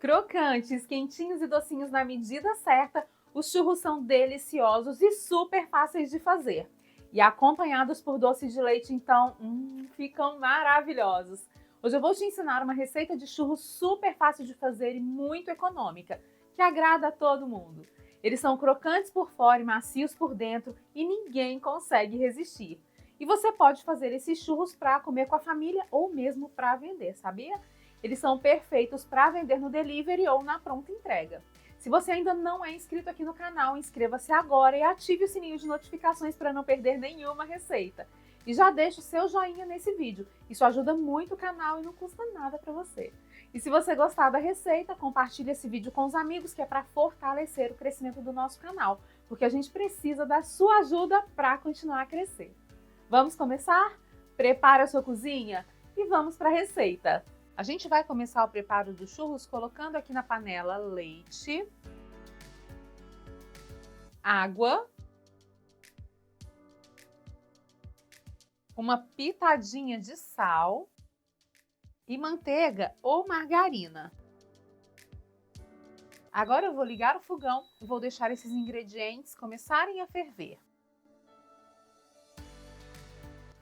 Crocantes, quentinhos e docinhos na medida certa, os churros são deliciosos e super fáceis de fazer. E acompanhados por doce de leite, então, ficam maravilhosos. Hoje eu vou te ensinar uma receita de churros super fácil de fazer e muito econômica, que agrada a todo mundo. Eles são crocantes por fora e macios por dentro e ninguém consegue resistir. E você pode fazer esses churros para comer com a família ou mesmo para vender, sabia? Eles são perfeitos para vender no delivery ou na pronta entrega. Se você ainda não é inscrito aqui no canal, inscreva-se agora e ative o sininho de notificações para não perder nenhuma receita. E já deixa o seu joinha nesse vídeo, isso ajuda muito o canal e não custa nada para você. E se você gostar da receita, compartilhe esse vídeo com os amigos, que é para fortalecer o crescimento do nosso canal, porque a gente precisa da sua ajuda para continuar a crescer. Vamos começar? Prepare a sua cozinha e vamos para a receita! A gente vai começar o preparo dos churros colocando aqui na panela leite, água, uma pitadinha de sal e manteiga ou margarina. Agora eu vou ligar o fogão e vou deixar esses ingredientes começarem a ferver.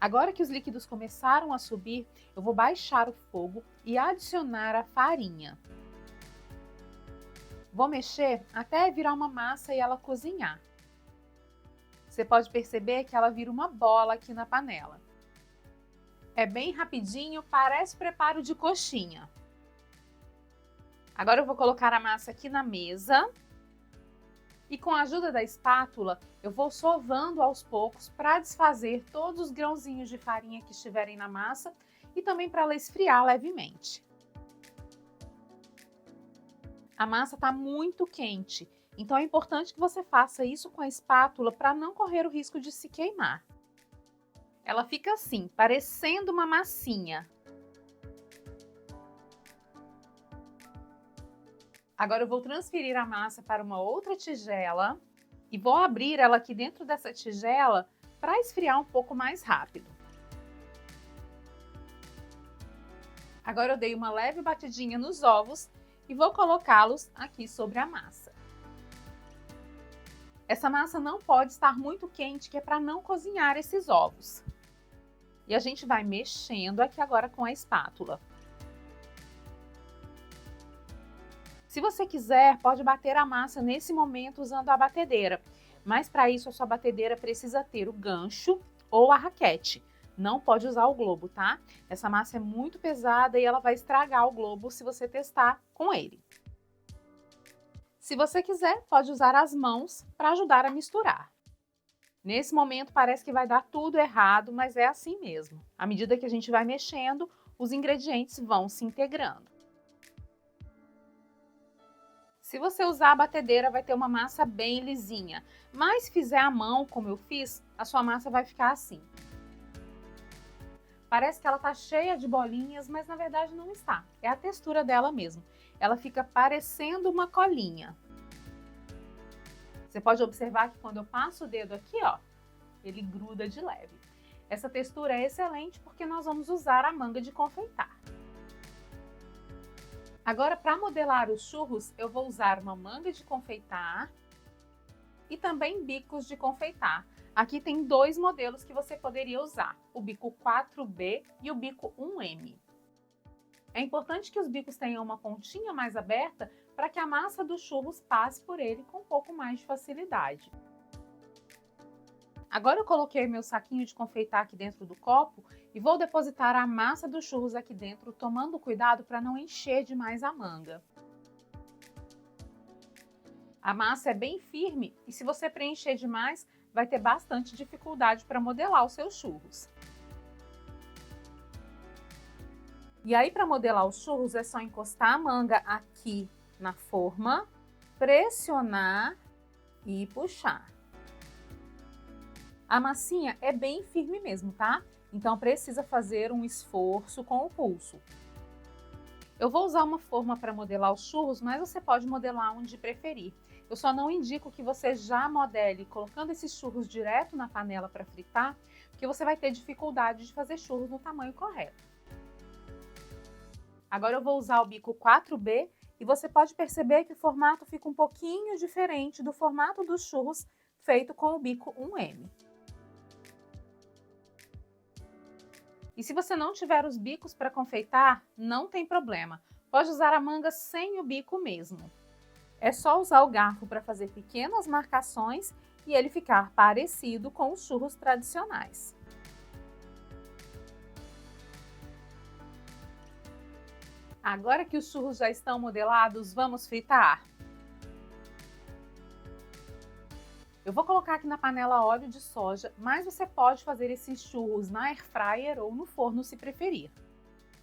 Agora que os líquidos começaram a subir, eu vou baixar o fogo e adicionar a farinha. Vou mexer até virar uma massa e ela cozinhar. Você pode perceber que ela vira uma bola aqui na panela. É bem rapidinho, parece preparo de coxinha. Agora eu vou colocar a massa aqui na mesa. E com a ajuda da espátula, eu vou sovando aos poucos para desfazer todos os grãozinhos de farinha que estiverem na massa e também para ela esfriar levemente. A massa está muito quente, então é importante que você faça isso com a espátula para não correr o risco de se queimar. Ela fica assim, parecendo uma massinha. Agora eu vou transferir a massa para uma outra tigela e vou abrir ela aqui dentro dessa tigela para esfriar um pouco mais rápido. Agora eu dei uma leve batidinha nos ovos e vou colocá-los aqui sobre a massa. Essa massa não pode estar muito quente, que é para não cozinhar esses ovos. E a gente vai mexendo aqui agora com a espátula. Se você quiser, pode bater a massa nesse momento usando a batedeira, mas para isso a sua batedeira precisa ter o gancho ou a raquete. Não pode usar o globo, tá? Essa massa é muito pesada e ela vai estragar o globo se você testar com ele. Se você quiser, pode usar as mãos para ajudar a misturar. Nesse momento parece que vai dar tudo errado, mas é assim mesmo. À medida que a gente vai mexendo, os ingredientes vão se integrando. Se você usar a batedeira, vai ter uma massa bem lisinha, mas se fizer à mão, como eu fiz, a sua massa vai ficar assim. Parece que ela está cheia de bolinhas, mas na verdade não está. É a textura dela mesmo. Ela fica parecendo uma colinha. Você pode observar que quando eu passo o dedo aqui, ó, ele gruda de leve. Essa textura é excelente porque nós vamos usar a manga de confeitar. Agora, para modelar os churros, eu vou usar uma manga de confeitar e também bicos de confeitar. Aqui tem dois modelos que você poderia usar, o bico 4B e o bico 1M. É importante que os bicos tenham uma pontinha mais aberta para que a massa dos churros passe por ele com um pouco mais de facilidade. Agora eu coloquei meu saquinho de confeitar aqui dentro do copo e vou depositar a massa dos churros aqui dentro, tomando cuidado para não encher demais a manga. A massa é bem firme e se você preencher demais, vai ter bastante dificuldade para modelar os seus churros. E aí, para modelar os churros, é só encostar a manga aqui na forma, pressionar e puxar. A massinha é bem firme mesmo, tá? Então precisa fazer um esforço com o pulso. Eu vou usar uma forma para modelar os churros, mas você pode modelar onde preferir. Eu só não indico que você já modele colocando esses churros direto na panela para fritar, porque você vai ter dificuldade de fazer churros no tamanho correto. Agora eu vou usar o bico 4B e você pode perceber que o formato fica um pouquinho diferente do formato dos churros feito com o bico 1M. E se você não tiver os bicos para confeitar, não tem problema. Pode usar a manga sem o bico mesmo. É só usar o garfo para fazer pequenas marcações e ele ficar parecido com os churros tradicionais. Agora que os churros já estão modelados, vamos fritar? Eu vou colocar aqui na panela óleo de soja, mas você pode fazer esses churros na air fryer ou no forno se preferir.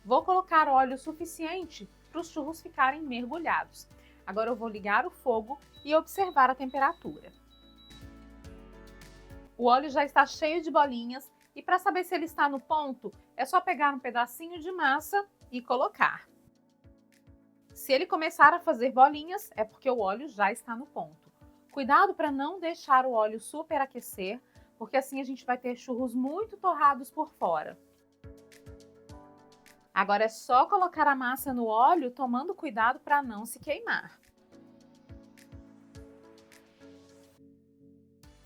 Vou colocar óleo suficiente para os churros ficarem mergulhados. Agora eu vou ligar o fogo e observar a temperatura. O óleo já está cheio de bolinhas e para saber se ele está no ponto, é só pegar um pedacinho de massa e colocar. Se ele começar a fazer bolinhas, é porque o óleo já está no ponto. Cuidado para não deixar o óleo superaquecer, porque assim a gente vai ter churros muito torrados por fora. Agora é só colocar a massa no óleo, tomando cuidado para não se queimar.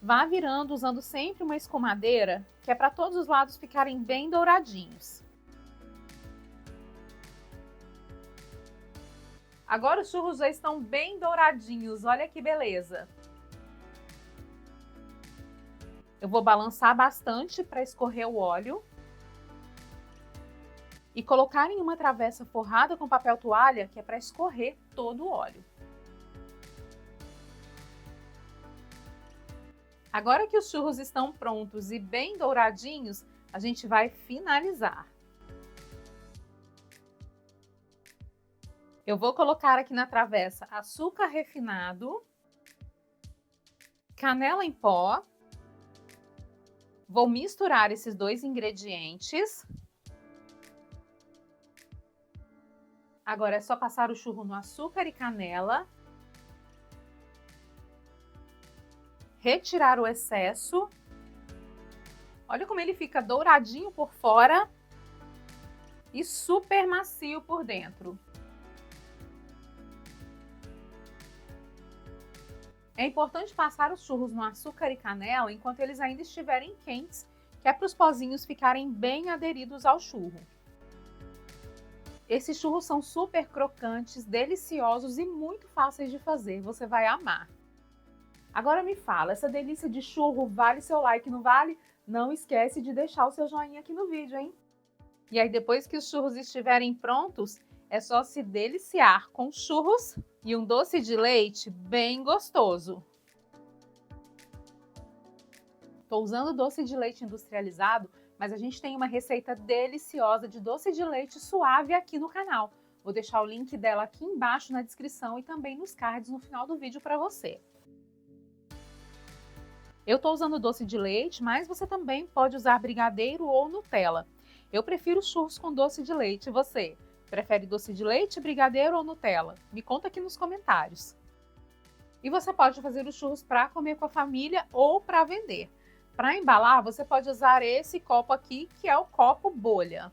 Vá virando usando sempre uma escumadeira, que é para todos os lados ficarem bem douradinhos. Agora os churros já estão bem douradinhos, olha que beleza! Eu vou balançar bastante para escorrer o óleo e colocar em uma travessa forrada com papel toalha, que é para escorrer todo o óleo. Agora que os churros estão prontos e bem douradinhos, a gente vai finalizar. Eu vou colocar aqui na travessa açúcar refinado, canela em pó. Vou misturar esses dois ingredientes. Agora é só passar o churro no açúcar e canela. Retirar o excesso. Olha como ele fica douradinho por fora e super macio por dentro. É importante passar os churros no açúcar e canela enquanto eles ainda estiverem quentes, que é para os pozinhos ficarem bem aderidos ao churro. Esses churros são super crocantes, deliciosos e muito fáceis de fazer, você vai amar. Agora me fala, essa delícia de churro vale seu like, não vale? Não esquece de deixar o seu joinha aqui no vídeo, hein? E aí depois que os churros estiverem prontos, é só se deliciar com churros e um doce de leite bem gostoso. Estou usando doce de leite industrializado, mas a gente tem uma receita deliciosa de doce de leite suave aqui no canal. Vou deixar o link dela aqui embaixo na descrição e também nos cards no final do vídeo para você. Eu estou usando doce de leite, mas você também pode usar brigadeiro ou Nutella. Eu prefiro churros com doce de leite, e você? Prefere doce de leite, brigadeiro ou Nutella? Me conta aqui nos comentários. E você pode fazer os churros para comer com a família ou para vender. Para embalar, você pode usar esse copo aqui, que é o copo bolha.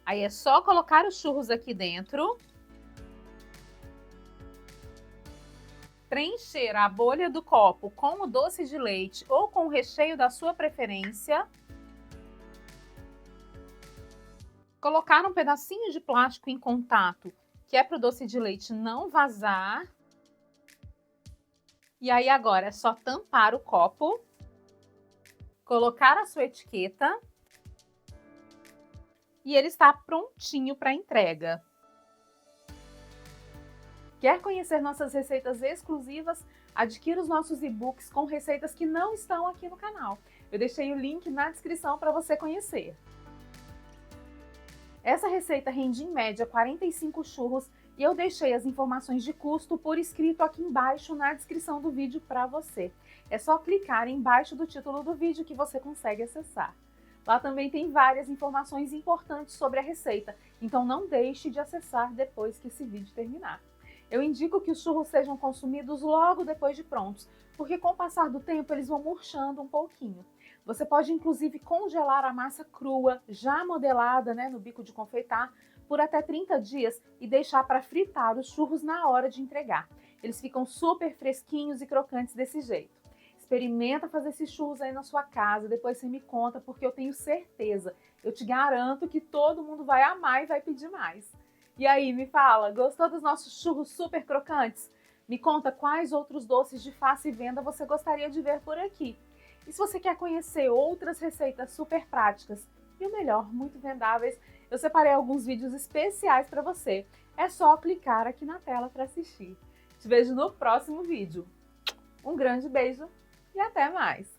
Aí é só colocar os churros aqui dentro. Preencher a bolha do copo com o doce de leite ou com o recheio da sua preferência. Colocar um pedacinho de plástico em contato, que é para o doce de leite não vazar. E aí agora é só tampar o copo, colocar a sua etiqueta e ele está prontinho para entrega. Quer conhecer nossas receitas exclusivas? Adquira os nossos e-books com receitas que não estão aqui no canal. Eu deixei o link na descrição para você conhecer. Essa receita rende em média 45 churros e eu deixei as informações de custo por escrito aqui embaixo na descrição do vídeo para você. É só clicar embaixo do título do vídeo que você consegue acessar. Lá também tem várias informações importantes sobre a receita, então não deixe de acessar depois que esse vídeo terminar. Eu indico que os churros sejam consumidos logo depois de prontos, porque com o passar do tempo eles vão murchando um pouquinho. Você pode inclusive congelar a massa crua, já modelada, no bico de confeitar, por até 30 dias e deixar para fritar os churros na hora de entregar. Eles ficam super fresquinhos e crocantes desse jeito. Experimenta fazer esses churros aí na sua casa, depois você me conta, porque eu tenho certeza, eu te garanto que todo mundo vai amar e vai pedir mais. E aí, me fala, gostou dos nossos churros super crocantes? Me conta quais outros doces de fácil venda você gostaria de ver por aqui. E se você quer conhecer outras receitas super práticas e o melhor, muito vendáveis, eu separei alguns vídeos especiais para você. É só clicar aqui na tela para assistir. Te vejo no próximo vídeo. Um grande beijo e até mais!